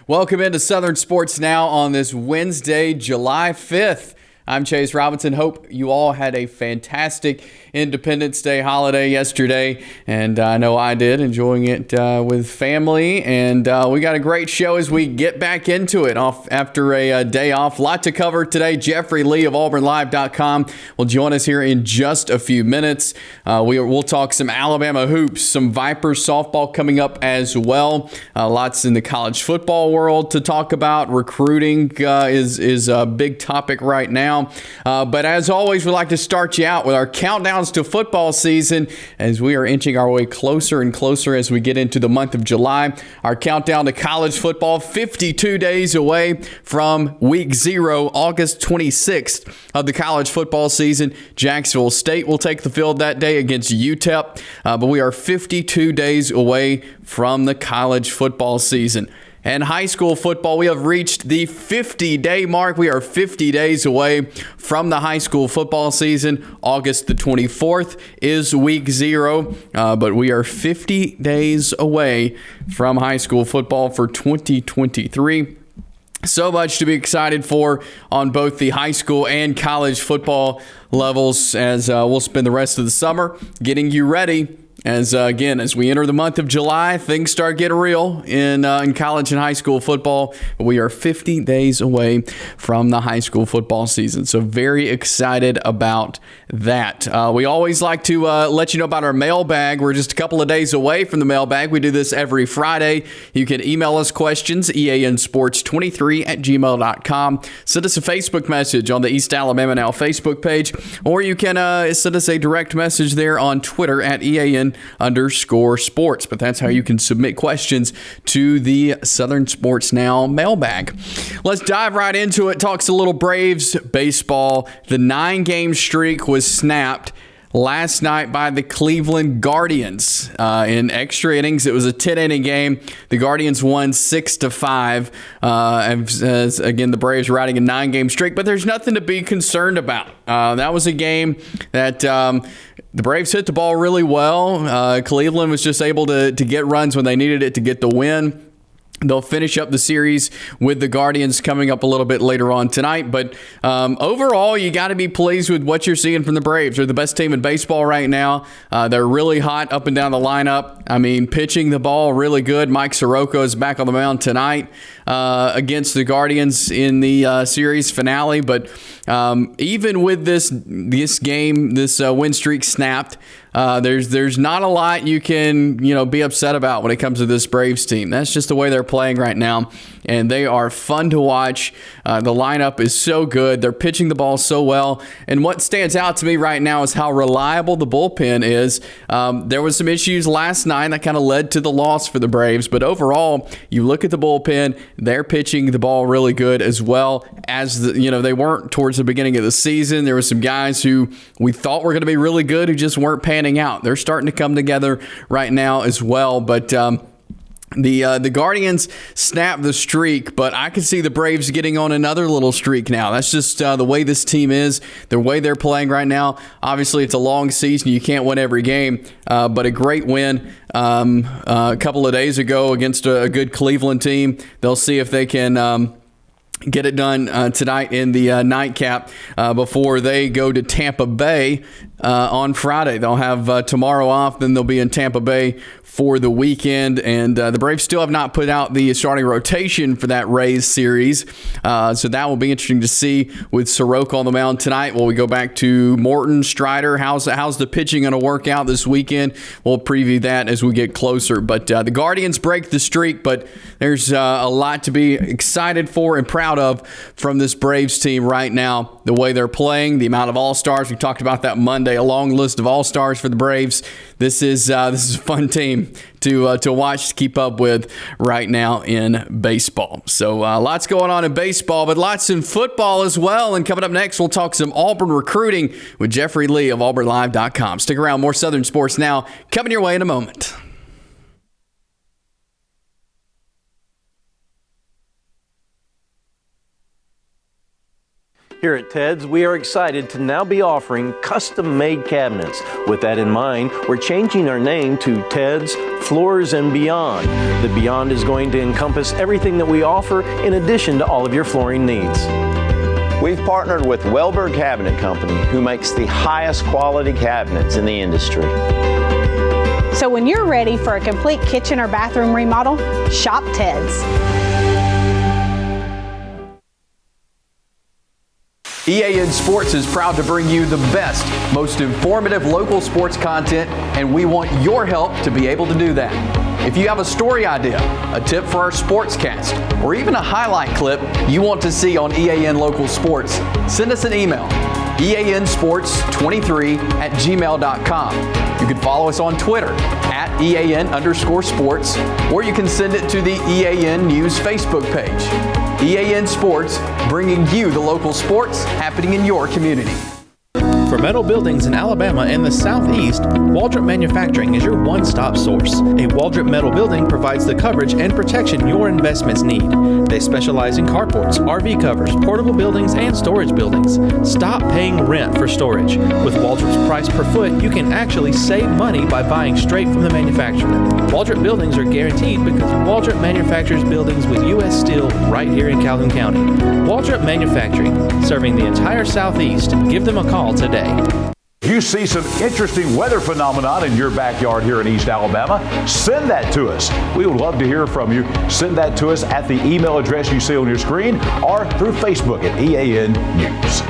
Welcome into Southern Sports Now on this Wednesday, July 5th. I'm Chase Robinson. Hope you all had a fantastic Independence Day holiday yesterday, and I know I did, enjoying it with family. And we got a great show as we get back into it after a day off. A lot to cover today. Jeffrey Lee of AuburnLive.com will join us here in just a few minutes. We'll talk some Alabama hoops, some Vipers softball coming up as well. Lots in the college football world to talk about. Recruiting is a big topic right now. But as always, we'd like to start you out with our countdowns to football season as we are inching our way closer and closer as we get into the month of July. Our countdown to college football, 52 days away from week 0, August 26th of the college football season. Jacksonville State will take the field that day against UTEP, but we are 52 days away from the college football season. And high school football, we have reached the 50-day mark. We are 50 days away from the high school football season. August the 24th is week 0, but we are 50 days away from high school football for 2023. So much to be excited for on both the high school and college football levels as we'll spend the rest of the summer getting you ready. As we enter the month of July, things start getting real in college and high school football. We are 50 days away from the high school football season, so very excited about that. We always like to let you know about our mailbag. We're just a couple of days away from the mailbag. We do this every Friday. You can email us questions, eansports23@gmail.com. Send us a Facebook message on the East Alabama Now Facebook page, or you can send us a direct message there on Twitter at EAN_sports. But that's how you can submit questions to the Southern Sports Now mailbag. Let's dive right into it. Talks a little Braves baseball. The 9-game streak was snapped last night by the Cleveland Guardians in extra innings. It was a 10-inning game. The Guardians won 6-5. As again, the Braves riding a 9-game streak, but there's nothing to be concerned about. That was a game that the Braves hit the ball really well. Cleveland was just able to get runs when they needed it to get the win. They'll finish up the series with the Guardians coming up a little bit later on tonight. But overall, you got to be pleased with what you're seeing from the Braves. They're the best team in baseball right now. They're really hot up and down the lineup. I mean, pitching the ball really good. Mike Soroka is back on the mound tonight against the Guardians in the series finale. But even with this game, this win streak snapped, there's not a lot you can be upset about when it comes to this Braves team. That's just the way they're playing right now, and they are fun to watch. The lineup is so good. They're pitching the ball so well, and what stands out to me right now is how reliable the bullpen is. There was some issues last night that kind of led to the loss for the Braves, but overall, you look at the bullpen, they're pitching the ball really good as well as they weren't towards the beginning of the season. There were some guys who we thought were going to be really good who just weren't panning out. They're starting to come together right now as well, but the Guardians snapped the streak, but I could see the Braves getting on another little streak now. That's just the way this team is, the way they're playing right now. Obviously, it's a long season. You can't win every game, but a great win a couple of days ago against a good Cleveland team. They'll see if they can get it done tonight in the nightcap before they go to Tampa Bay on Friday. They'll have tomorrow off, then they'll be in Tampa Bay for the weekend, and the Braves still have not put out the starting rotation for that Rays series, so that will be interesting to see with Soroka on the mound tonight. Will we go back to Morton, Strider? How's the pitching going to work out this weekend? We'll preview that as we get closer, but the Guardians break the streak, but there's a lot to be excited for and proud of from this Braves team right now. The way they're playing, the amount of All-Stars. We talked about that Monday, a long list of All-Stars for the Braves. This is a fun team to watch, to keep up with right now in baseball. So lots going on in baseball, but lots in football as well. And coming up next, we'll talk some Auburn recruiting with Jeffrey Lee of AuburnLive.com. Stick around, more Southern Sports Now coming your way in a moment. Here at Ted's, we are excited to now be offering custom-made cabinets. With that in mind, we're changing our name to Ted's Floors and Beyond. The Beyond is going to encompass everything that we offer in addition to all of your flooring needs. We've partnered with Welber Cabinet Company, who makes the highest quality cabinets in the industry. So when you're ready for a complete kitchen or bathroom remodel, shop Ted's. EAN Sports is proud to bring you the best, most informative local sports content, and we want your help to be able to do that. If you have a story idea, a tip for our sportscast, or even a highlight clip you want to see on EAN Local Sports, send us an email, eansports23@gmail.com. You can follow us on Twitter @EAN_sports, or you can send it to the EAN News Facebook page. EAN Sports, bringing you the local sports happening in your community. For metal buildings in Alabama and the Southeast, Waldrop Manufacturing is your one-stop source. A Waldrop metal building provides the coverage and protection your investments need. They specialize in carports, RV covers, portable buildings, and storage buildings. Stop paying rent for storage. With Waldrop's price per foot, you can actually save money by buying straight from the manufacturer. Waldrop buildings are guaranteed because Waldrop manufactures buildings with U.S. steel right here in Calhoun County. Waldrop Manufacturing, serving the entire Southeast. Give them a call today. You see some interesting weather phenomenon in your backyard here in East Alabama, send that to us. We would love to hear from you. Send that to us at the email address you see on your screen or through Facebook at EAN News.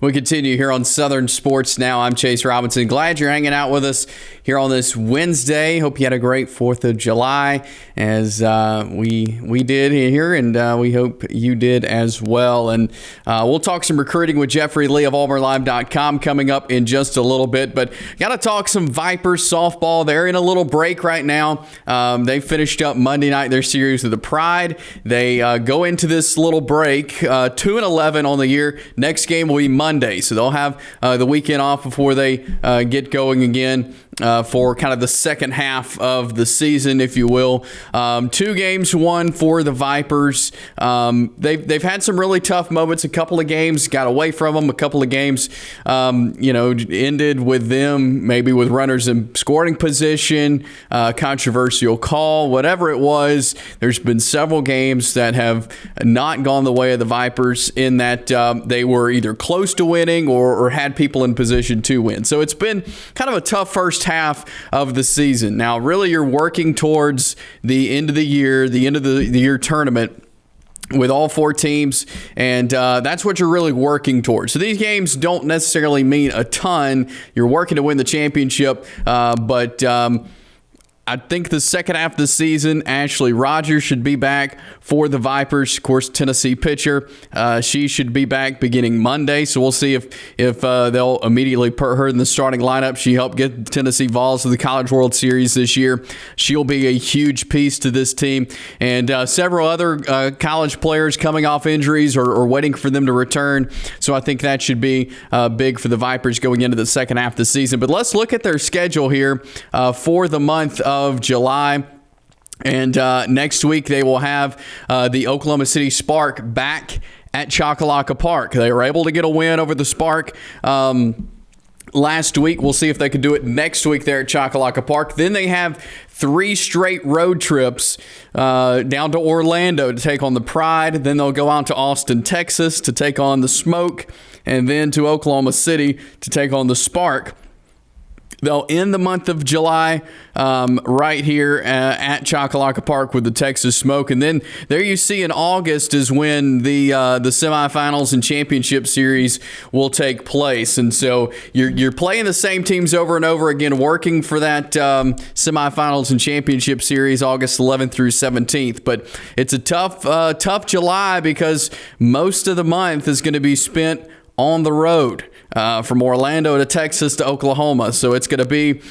We continue here on Southern Sports Now. I'm Chase Robinson. Glad you're hanging out with us here on this Wednesday. Hope you had a great 4th of July as we did here, and we hope you did as well. And we'll talk some recruiting with Jeffrey Lee of AuburnLive.com coming up in just a little bit. But got to talk some Vipers softball. They're in a little break right now. They finished up Monday night their series with the Pride. They go into this little break 2-11 on the year. Next game will be Monday, so they'll have the weekend off before they get going again for kind of the second half of the season, if you will. 2 games won for the Vipers. They've had some really tough moments. A couple of games got away from them. A couple of games, ended with them maybe with runners in scoring position, controversial call, whatever it was. There's been several games that have not gone the way of the Vipers in that they were either close to winning or had people in position to win. So it's been kind of a tough first half of the season. Now, really, you're working towards the end of the year, tournament with all 4 teams, and that's what you're really working towards. So these games don't necessarily mean a ton. You're working to win the championship, but I think the second half of the season, Ashley Rogers should be back for the Vipers. Of course, Tennessee pitcher. She should be back beginning Monday. So we'll see if they'll immediately put her in the starting lineup. She helped get the Tennessee Vols to the College World Series this year. She'll be a huge piece to this team. And several other college players coming off injuries or waiting for them to return. So I think that should be big for the Vipers going into the second half of the season. But let's look at their schedule here for the month of July. And next week they will have the Oklahoma City Spark back at Choccolocco Park. They were able to get a win over the Spark last week. We'll see if they can do it next week there at Choccolocco Park. Then they have 3 straight road trips down to Orlando to take on the Pride. Then they'll go out to Austin, Texas to take on the Smoke, and then to Oklahoma City to take on the Spark. They'll end the month of July right here at Choccolocco Park with the Texas Smoke. And then there you see in August is when the semifinals and championship series will take place. And so you're playing the same teams over and over again, working for that semifinals and championship series August 11th through 17th. But it's a tough July because most of the month is going to be spent on the road. From Orlando to Texas to Oklahoma. So it's going to be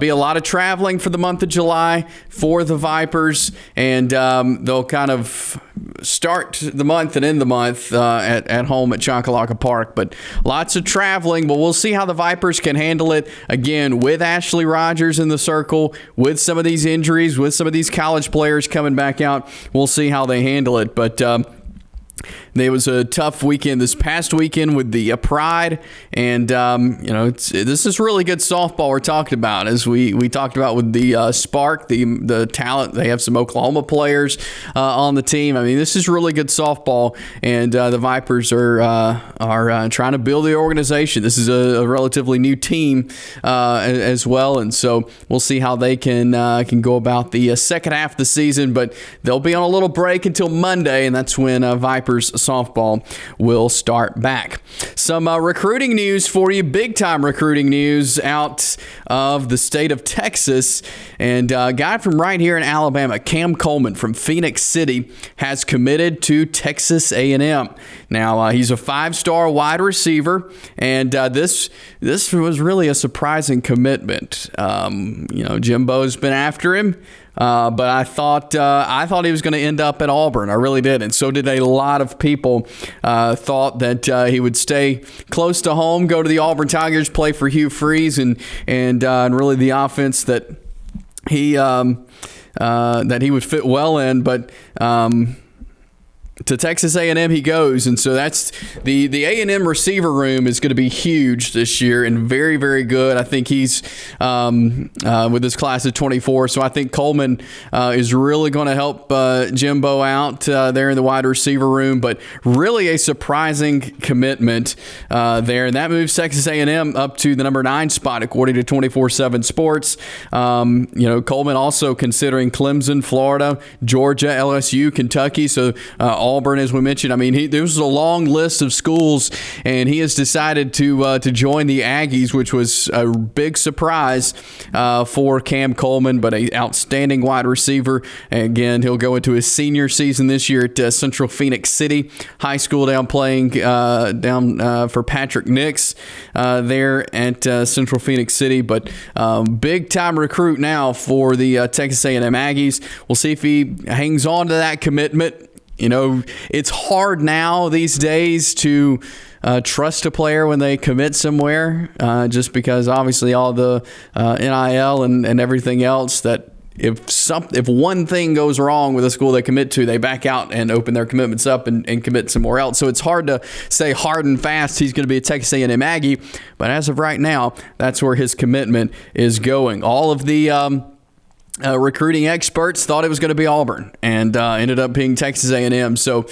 a lot of traveling for the month of July for the Vipers, and they'll kind of start the month and end the month at home at Choccolocco Park. But lots of traveling, but we'll see how the Vipers can handle it, again, with Ashley Rogers in the circle, with some of these injuries, with some of these college players coming back out. We'll see how they handle it. But It was a tough weekend this past weekend with the Pride, and this is really good softball we're talking about. As we talked about with the Spark, the talent, they have some Oklahoma players on the team. I mean, this is really good softball, and the Vipers are trying to build the organization. This is a relatively new team as well, and so we'll see how they can go about the second half of the season. But they'll be on a little break until Monday, and that's when Vipers softball will start back. Some recruiting news for you, big-time recruiting news out of the state of Texas. And a guy from right here in Alabama, Cam Coleman from Phoenix City, has committed to Texas A&M. Now, he's a 5-star wide receiver, and this was really a surprising commitment. Jimbo's been after him. But I thought he was going to end up at Auburn. I really did, and so did a lot of people. Thought that he would stay close to home, go to the Auburn Tigers, play for Hugh Freeze, and really the offense that he would fit well in. But to Texas A&M he goes, and so that's the A&M receiver room is going to be huge this year and very, very good. I think he's with this class of 24, so I think Coleman is really going to help Jimbo out there in the wide receiver room, but really a surprising commitment there, and that moves Texas A&M up to the number 9 spot according to 24/7 Sports. Coleman also considering Clemson, Florida, Georgia, LSU, Kentucky, so Auburn, as we mentioned. I mean, there was a long list of schools, and he has decided to join the Aggies, which was a big surprise for Cam Coleman, but an outstanding wide receiver. Again, he'll go into his senior season this year at Central Phoenix City High School, playing for Patrick Nix there at Central Phoenix City. But big-time recruit now for the Texas A&M Aggies. We'll see if he hangs on to that commitment. It's hard now these days to trust a player when they commit somewhere, just because obviously all the NIL and everything else, that if one thing goes wrong with a school they commit to, they back out and open their commitments up and commit somewhere else. So it's hard to say hard and fast he's going to be a Texas A&M Aggie, but as of right now, that's where his commitment is going. All of the recruiting experts thought it was going to be Auburn, and ended up being Texas A&M. So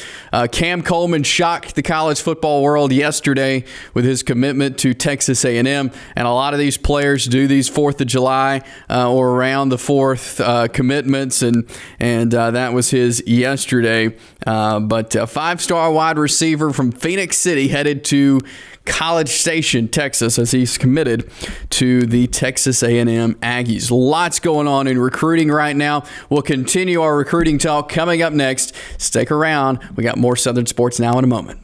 Cam Coleman shocked the college football world yesterday with his commitment to Texas A&M, and a lot of these players do these 4th of July or around the 4th commitments, and that was his yesterday. But a 5-star wide receiver from Phoenix City headed to College Station, Texas, as he's committed to the Texas A&M Aggies. Lots going on in recruiting right now. We'll continue our recruiting talk coming up next. Stick around. We got more Southern Sports Now in a moment.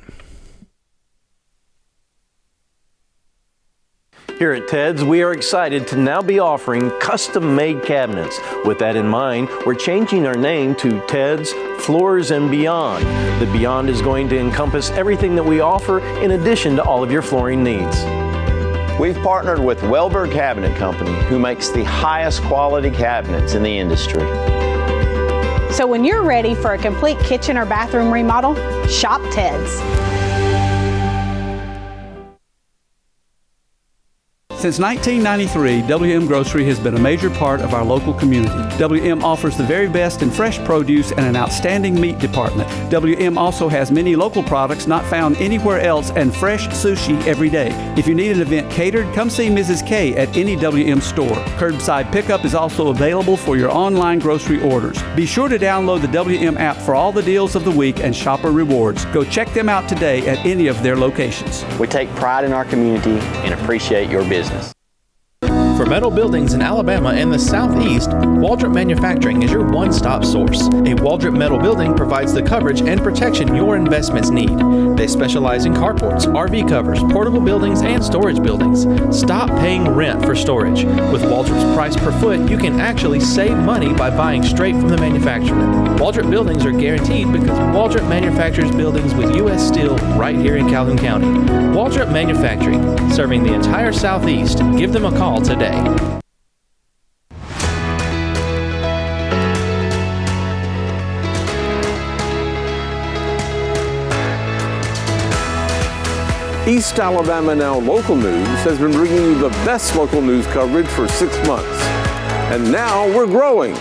Here at Ted's, we are excited to now be offering custom-made cabinets. With that in mind, we're changing our name to Ted's Floors and Beyond. The Beyond is going to encompass everything that we offer in addition to all of your flooring needs. We've partnered with Welber Cabinet Company, who makes the highest quality cabinets in the industry. So when you're ready for a complete kitchen or bathroom remodel, shop Ted's. Since 1993, WM Grocery has been a major part of our local community. WM offers the very best in fresh produce and an outstanding meat department. WM also has many local products not found anywhere else and fresh sushi every day. If you need an event catered, come see Mrs. K at any WM store. Curbside pickup is also available for your online grocery orders. Be sure to download the WM app for all the deals of the week and shopper rewards. Go check them out today at any of their locations. We take pride in our community and appreciate your business. For metal buildings in Alabama and the Southeast, Waldrop Manufacturing is your one-stop source. A Waldrop metal building provides the coverage and protection your investments need. They specialize in carports, RV covers, portable buildings, and storage buildings. Stop paying rent for storage. With Waldrop's price per foot, you can actually save money by buying straight from the manufacturer. Waldrop buildings are guaranteed because Waldrop manufactures buildings with U.S. steel right here in Calhoun County. Waldrop Manufacturing, serving the entire Southeast. Give them a call today. East Alabama Now Local News has been bringing you the best local news coverage for 6 months. And now we're growing.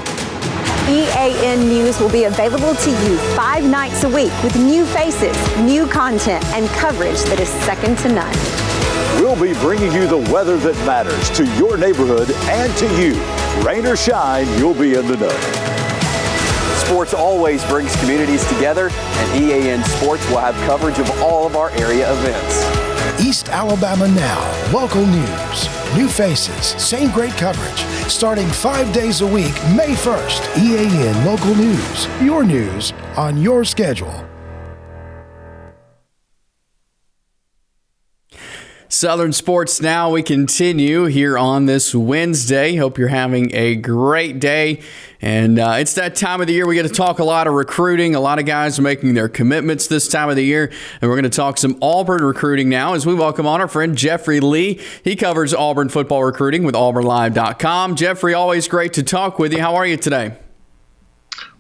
EAN News will be available to you 5 nights a week with new faces, new content, and coverage that is second to none. We'll be bringing you the weather that matters to your neighborhood and to you. Rain or shine, you'll be in the know. Sports always brings communities together, and EAN Sports will have coverage of all of our area events. East Alabama Now, local news. New faces, same great coverage. Starting 5 days a week, May 1st. EAN Local News, your news on your schedule. Southern Sports Now, we continue here on this Wednesday. Hope you're having a great day. And it's that time of the year we get to talk a lot of recruiting. A lot of guys are making their commitments this time of the year. And we're going to talk some Auburn recruiting now as we welcome on our friend Jeffrey Lee. He covers Auburn football recruiting with AuburnLive.com. Jeffrey, always great to talk with you. How are you today?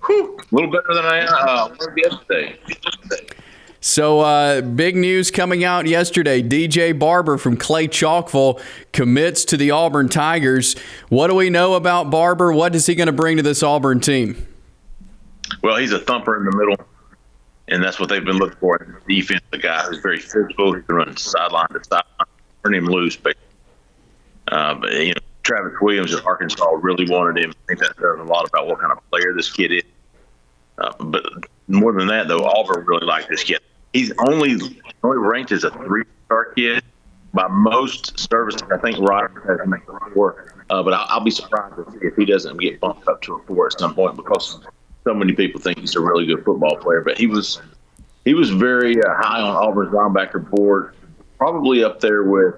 A little better than I was yesterday. So big news coming out yesterday. DJ Barber from Clay Chalkville commits to the Auburn Tigers. What do we know about Barber? What is he going to bring to this Auburn team? Well, he's a thumper in the middle, and that's what they've been looking for in the defense. The guy who's very physical. He can run sideline to sideline, turn him loose. But Travis Williams at Arkansas really wanted him. I think that says a lot about what kind of player this kid is. But more than that, though, Auburn really liked this kid. He's only ranked as a 3-star kid by most services. I think Rodgers has him at 4. But I'll be surprised if he doesn't get bumped up to a 4 at some point, because so many people think he's a really good football player. But he was very high on Auburn's linebacker board, probably up there with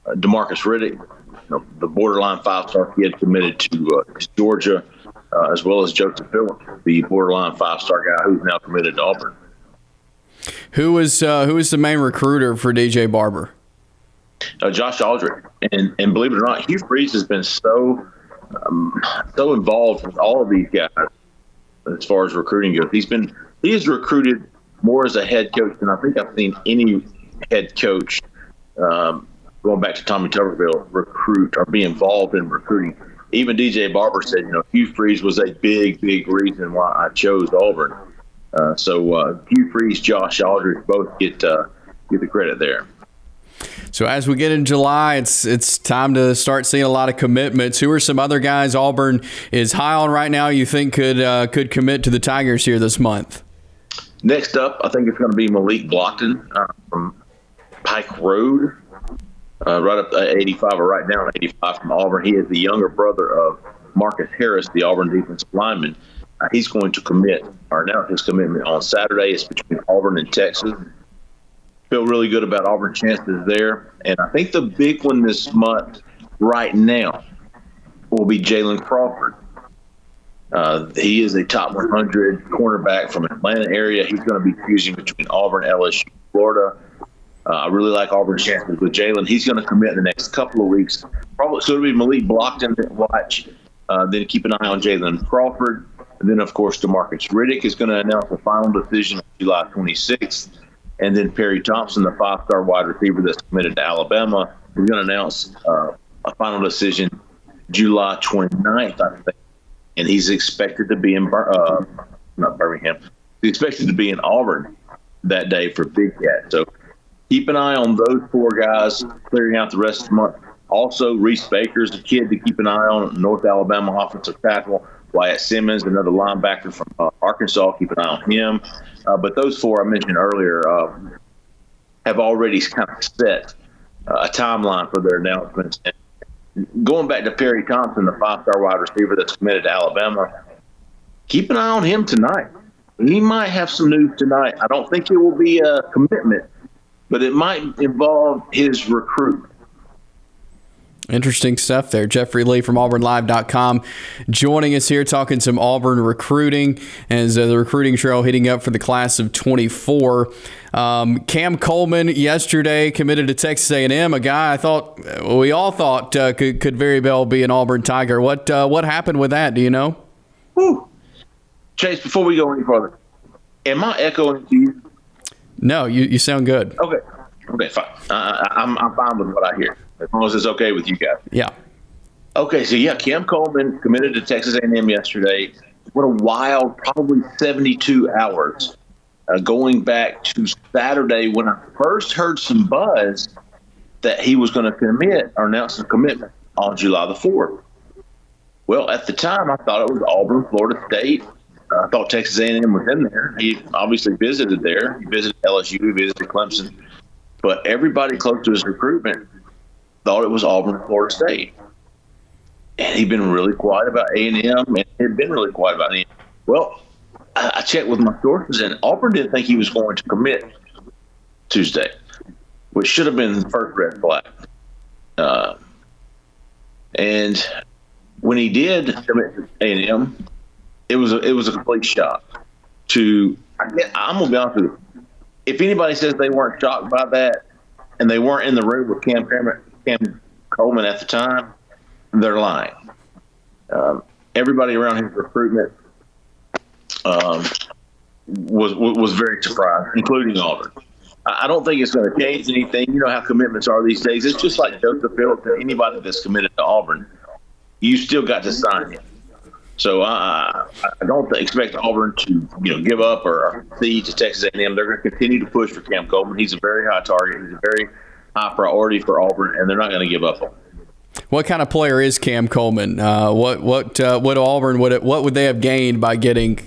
DeMarcus Riddick, the borderline 5-star kid committed to Georgia, as well as Joseph Phillips, the borderline 5-star guy who's now committed to Auburn. Who is the main recruiter for DJ Barber? Josh Aldridge, and believe it or not, Hugh Freeze has been so involved with all of these guys as far as recruiting goes. He has recruited more as a head coach than I think I've seen any head coach going back to Tommy Tuberville recruit or be involved in recruiting. Even DJ Barber said, Hugh Freeze was a big, big reason why I chose Auburn. So Hugh Freeze, Josh Aldridge both get the credit there. So as we get in July, it's time to start seeing a lot of commitments. Who are some other guys Auburn is high on right now you think could commit to the Tigers here this month? Next up, I think it's going to be Malik Blockton from Pike Road, right up at 85, or right down at 85 from Auburn. He is the younger brother of Marcus Harris, the Auburn defensive lineman. He's going to commit, or announce his commitment on Saturday. It's between Auburn and Texas. Feel really good about Auburn's chances there. And I think the big one this month right now will be Jalen Crawford. He is a top 100 cornerback from Atlanta area. He's going to be choosing between Auburn, LSU, Florida. I really like Auburn's chances with Jalen. He's going to commit in the next couple of weeks. Probably so it'll be Malik Blockton to watch. Then keep an eye on Jalen Crawford. And then, of course, DeMarcus Riddick is going to announce the final decision on July 26th. And then Perry Thompson, the 5-star wide receiver that's committed to Alabama, is going to announce a final decision July 29th, I think. And he's expected to be in not Birmingham. He's expected to be in Auburn that day for Big Cat. So keep an eye on those 4 guys clearing out the rest of the month. Also, Reese Baker's a kid to keep an eye on, North Alabama offensive tackle. Wyatt Simmons, another linebacker from Arkansas, keep an eye on him. But those 4 I mentioned earlier have already kind of set a timeline for their announcements. And going back to Perry Thompson, the 5-star wide receiver that's committed to Alabama, keep an eye on him tonight. He might have some news tonight. I don't think it will be a commitment, but it might involve his recruit. Interesting stuff there. Jeffrey Lee from AuburnLive.com joining us here talking some Auburn recruiting as the recruiting trail heating up for the class of 24. Cam Coleman yesterday committed to Texas A&M, a guy we all thought could very well be an Auburn Tiger. What happened with that? Do you know? Whew. Chase, before we go any further, am I echoing to you? No, you sound good. Okay. Okay, fine. I'm fine with what I hear, as long as it's okay with you guys. Yeah. Okay, so Cam Coleman committed to Texas A&M yesterday. What a wild, probably 72 hours. Going back to Saturday when I first heard some buzz that he was going to commit or announce a commitment on July the 4th. Well, at the time, I thought it was Auburn, Florida State. I thought Texas A&M was in there. He obviously visited there. He visited LSU. He visited Clemson. But everybody close to his recruitment thought it was Auburn, Florida State. And he'd been really quiet about A&M, and had been really quiet about A&M. Well, I checked with my sources, and Auburn didn't think he was going to commit Tuesday, which should have been the first red flag. And when he did commit to A&M, it was a complete shock. I'm gonna be honest with you. If anybody says they weren't shocked by that, and they weren't in the room with Cam Coleman at the time, they're lying. Everybody around his recruitment was very surprised, including Auburn. I don't think it's going to change anything. You know how commitments are these days. It's just like Joseph Phillips and anybody that's committed to Auburn. You still got to sign him. So I don't expect Auburn to give up or cede to Texas A&M. They're going to continue to push for Cam Coleman. He's a very high target. He's a very high priority for Auburn, and they're not going to give up on him. What kind of player is Cam Coleman? What Auburn what would they have gained by getting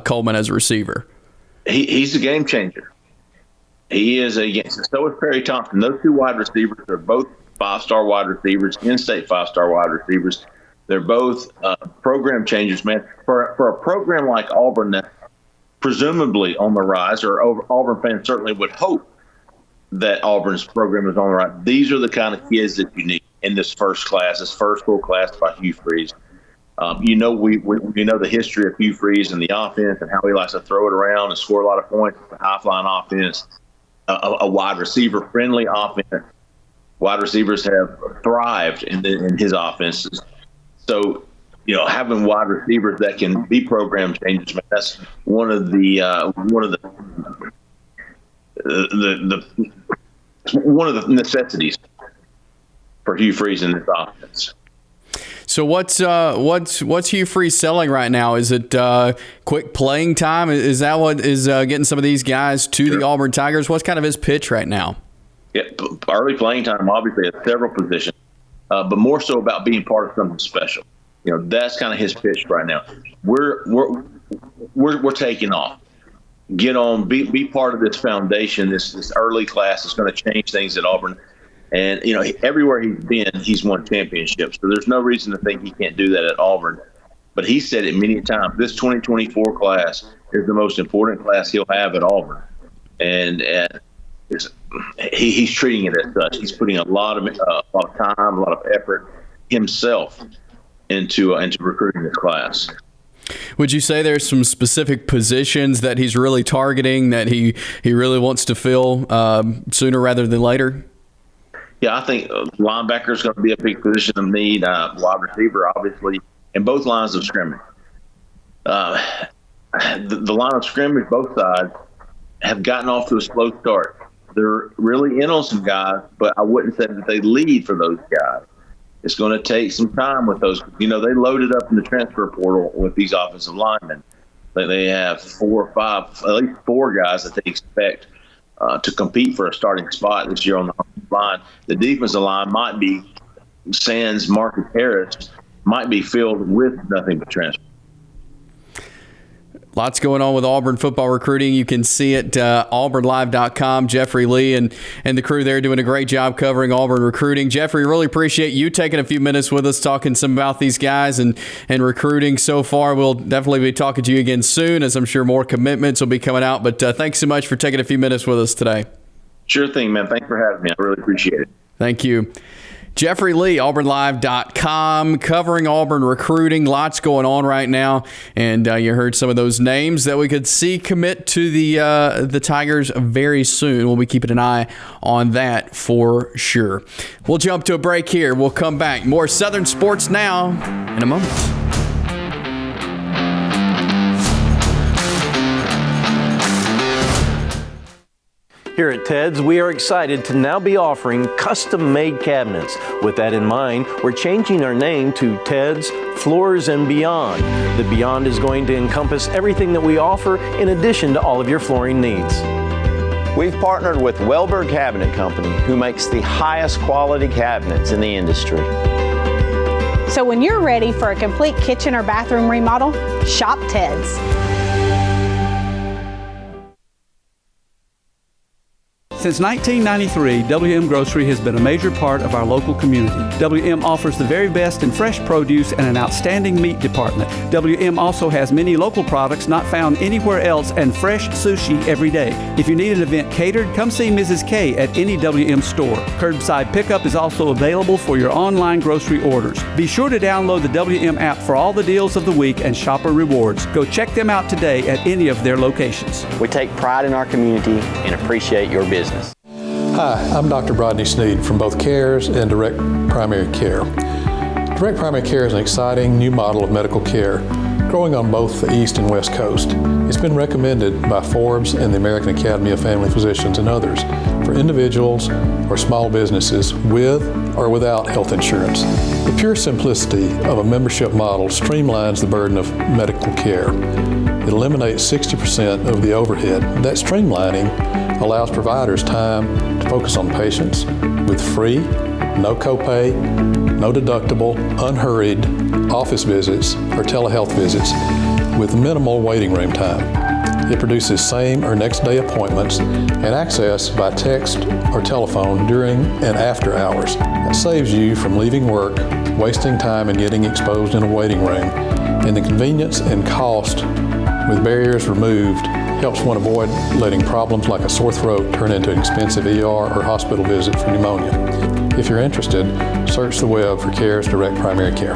Coleman as a receiver? He's a game changer. He is so is Perry Thompson. Those two wide receivers are both 5-star wide receivers, in-state 5-star wide receivers. They're both program changers, man. For a program like Auburn that's presumably on the rise, or Auburn fans certainly would hope that Auburn's program is on the rise. These are the kind of kids that you need in this first full class by Hugh Freeze. We know the history of Hugh Freeze and the offense and how he likes to throw it around and score a lot of points. It's a high-flying offense, a wide receiver-friendly offense. Wide receivers have thrived in his offenses. So, having wide receivers that can be program changers, man, that's one of the necessities for Hugh Freeze in this offense. So what's Hugh Freeze selling right now? Is it quick playing time? Is that what is getting some of these guys to the Auburn Tigers? What's kind of his pitch right now? Yeah, early playing time, obviously, at several positions, but more so about being part of something special. That's kind of his pitch right now. We're taking off. Get on, be part of this foundation, this early class that's going to change things at Auburn. And, everywhere he's been, he's won championships. So there's no reason to think he can't do that at Auburn. But he said it many times. This 2024 class is the most important class he'll have at Auburn. And he's treating it as such. He's putting a lot of time, a lot of effort himself into recruiting this class. Would you say there's some specific positions that he's really targeting that he really wants to fill sooner rather than later? Yeah, I think linebacker is going to be a big position of need. Wide receiver, obviously, and both lines of scrimmage. The line of scrimmage, both sides, have gotten off to a slow start. They're really in on some guys, but I wouldn't say that they lead for those guys. It's going to take some time with those. They loaded up in the transfer portal with these offensive linemen. They have 4 or 5, at least 4 guys that they expect to compete for a starting spot this year on the line. The defensive line might be sans Marcus Harris, might be filled with nothing but transfer. Lots going on with Auburn football recruiting. You can see it auburnlive.com. Jeffrey Lee and the crew there doing a great job covering Auburn recruiting. Jeffrey, really appreciate you taking a few minutes with us, talking some about these guys and recruiting so far. We'll definitely be talking to you again soon, as I'm sure more commitments will be coming out. But thanks so much for taking a few minutes with us today. Sure thing, man. Thanks for having me. I really appreciate it. Thank you. Jeffrey Lee, auburnlive.com, covering Auburn recruiting. Lots going on right now. And you heard some of those names that we could see commit to the Tigers very soon. We'll be keeping an eye on that for sure. We'll jump to a break here. We'll come back. More Southern Sports Now in a moment. Here at Ted's, we are excited to now be offering custom-made cabinets. With that in mind, we're changing our name to Ted's Floors and Beyond. The Beyond is going to encompass everything that we offer in addition to all of your flooring needs. We've partnered with Welberg Cabinet Company, who makes the highest quality cabinets in the industry. So when you're ready for a complete kitchen or bathroom remodel, shop Ted's. Since 1993, WM Grocery has been a major part of our local community. WM offers the very best in fresh produce and an outstanding meat department. WM also has many local products not found anywhere else and fresh sushi every day. If you need an event catered, come see Mrs. K at any WM store. Curbside pickup is also available for your online grocery orders. Be sure to download the WM app for all the deals of the week and shopper rewards. Go check them out today at any of their locations. We take pride in our community and appreciate your business. Hi, I'm Dr. Rodney Sneed from both CARES and Direct Primary Care. Direct Primary Care is an exciting new model of medical care growing on both the East and West Coast. It's been recommended by Forbes and the American Academy of Family Physicians and others for individuals or small businesses with or without health insurance. The pure simplicity of a membership model streamlines the burden of medical care. It eliminates 60% of the overhead. That streamlining allows providers time to focus on patients with free, no copay, no deductible, unhurried office visits or telehealth visits with minimal waiting room time. It produces same or next day appointments and access by text or telephone during and after hours. That saves you from leaving work, wasting time and getting exposed in a waiting room. And the convenience and cost with barriers removed helps one avoid letting problems like a sore throat turn into an expensive ER or hospital visit for pneumonia. If you're interested, search the web for CARES Direct Primary Care.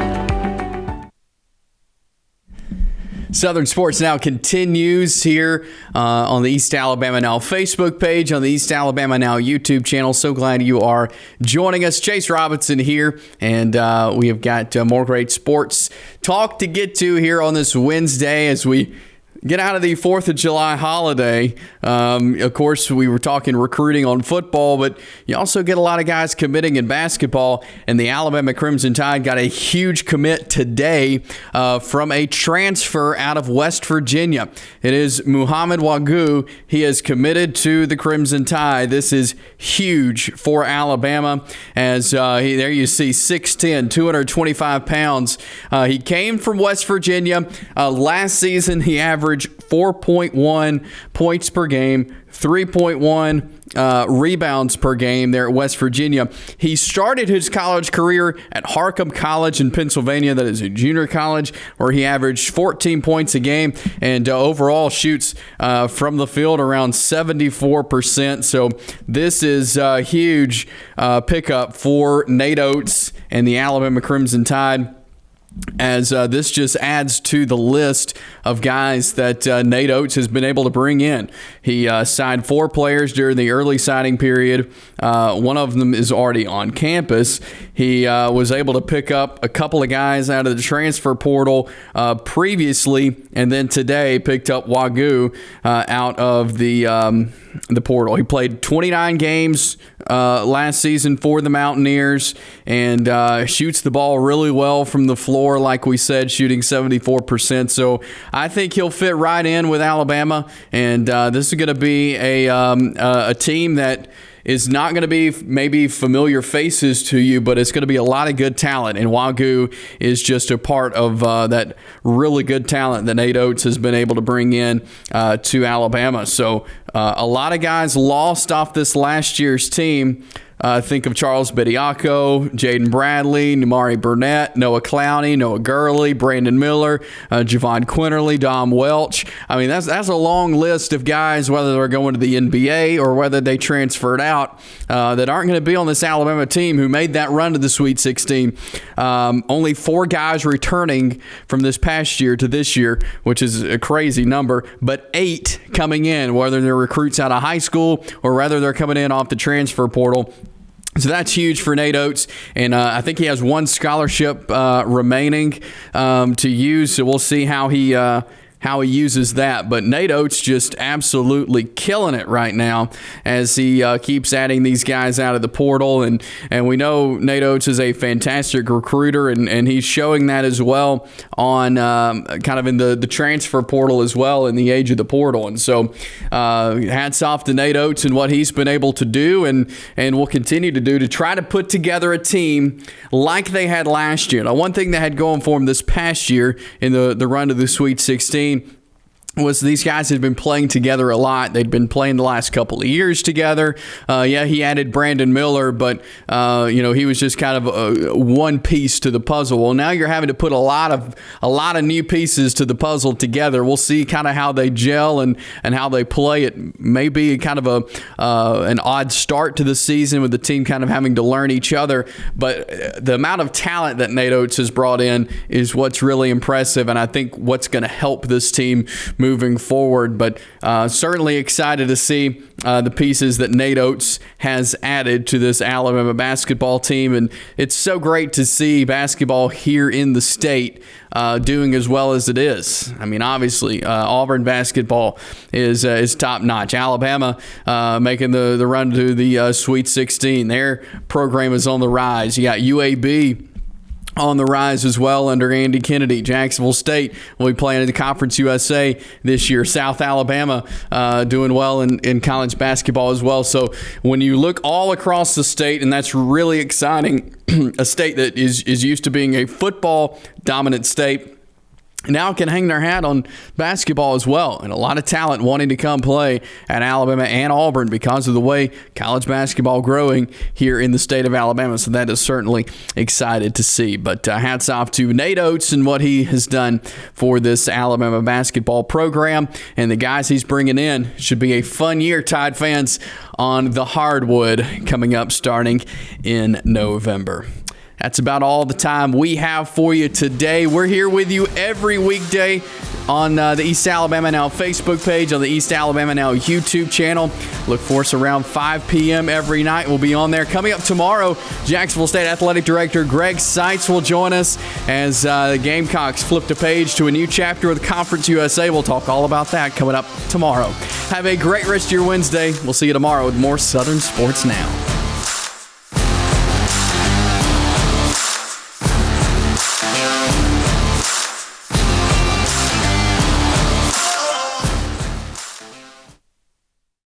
Southern Sports Now continues here on the East Alabama Now Facebook page, on the East Alabama Now YouTube channel. So glad you are joining us. Chase Robinson here, and we have got more great sports talk to get to here on this Wednesday as we get out of the 4th of July holiday. Of course, we were talking recruiting on football, but you also get a lot of guys committing in basketball, and the Alabama Crimson Tide got a huge commit today from a transfer out of West Virginia. It is Muhammad Wagoo. He is committed to the Crimson Tide. This is huge for Alabama, as there you see 6'10", 225 pounds. He came from West Virginia. Last season, he averaged 4.1 points per game, 3.1 rebounds per game there at West Virginia. He started his college career at Harcum College in Pennsylvania. That is a junior college where he averaged 14 points a game and overall shoots from the field around 74%. So this is a huge pickup for Nate Oates and the Alabama Crimson Tide, as this just adds to the list of guys that Nate Oates has been able to bring in. He signed 4 players during the early signing period. One of them is already on campus. He was able to pick up a couple of guys out of the transfer portal previously, and then today picked up Wagoo out of the portal. He played 29 games last season for the Mountaineers and shoots the ball really well from the floor, like we said, shooting 74%. So I think he'll fit right in with Alabama, and this is going to be a team that is not going to be maybe familiar faces to you, but it's going to be a lot of good talent. And Wagoo is just a part of that really good talent that Nate Oates has been able to bring in to Alabama. So a lot of guys lost off this last year's team. Think of Charles Bediako, Jaden Bradley, Nimari Burnett, Noah Clowney, Noah Gurley, Brandon Miller, Javon Quinterly, Dom Welch. I mean, that's a long list of guys, whether they're going to the NBA or whether they transferred out, that aren't going to be on this Alabama team who made that run to the Sweet 16. Only 4 guys returning from this past year to this year, which is a crazy number, but 8 coming in, whether they're recruits out of high school or whether they're coming in off the transfer portal. So that's huge for Nate Oates, and I think he has 1 scholarship remaining to use. So we'll see how he how he uses that. But Nate Oates just absolutely killing it right now as he keeps adding these guys out of the portal. And we know Nate Oates is a fantastic recruiter, and he's showing that as well on kind of in the transfer portal as well, in the age of the portal. And so hats off to Nate Oates and what he's been able to do and will continue to do to try to put together a team like they had last year. Now, one thing they had going for them this past year in the run to the Sweet 16 was these guys had been playing together a lot. They'd been playing the last couple of years together. He added Brandon Miller, but he was just kind of one piece to the puzzle. Well, now you're having to put a lot of new pieces to the puzzle together. We'll see kind of how they gel and how they play. It may be kind of an odd start to the season with the team kind of having to learn each other, but the amount of talent that Nate Oates has brought in is what's really impressive, and I think what's going to help this team moving forward. But certainly excited to see the pieces that Nate Oates has added to this Alabama basketball team. And it's so great to see basketball here in the state doing as well as it is. I mean, obviously, Auburn basketball is top notch. Alabama making the run to the Sweet 16. Their program is on the rise. You got UAB on the rise as well under Andy Kennedy. Jacksonville State will be playing in the Conference USA this year. South Alabama doing well in college basketball as well. So when you look all across the state, and that's really exciting, a state that is used to being a football dominant state, now can hang their hat on basketball as well, and a lot of talent wanting to come play at Alabama and Auburn because of the way college basketball growing here in the state of Alabama. So that is certainly excited to see. But hats off to Nate Oates and what he has done for this Alabama basketball program, and the guys he's bringing in. Should be a fun year, Tide fans, on the hardwood coming up starting in November. That's about all the time we have for you today. We're here with you every weekday on the East Alabama Now Facebook page, on the East Alabama Now YouTube channel. Look for us around 5 p.m. every night. We'll be on there. Coming up tomorrow, Jacksonville State Athletic Director Greg Seitz will join us as the Gamecocks flip the page to a new chapter of the Conference USA. We'll talk all about that coming up tomorrow. Have a great rest of your Wednesday. We'll see you tomorrow with more Southern Sports Now.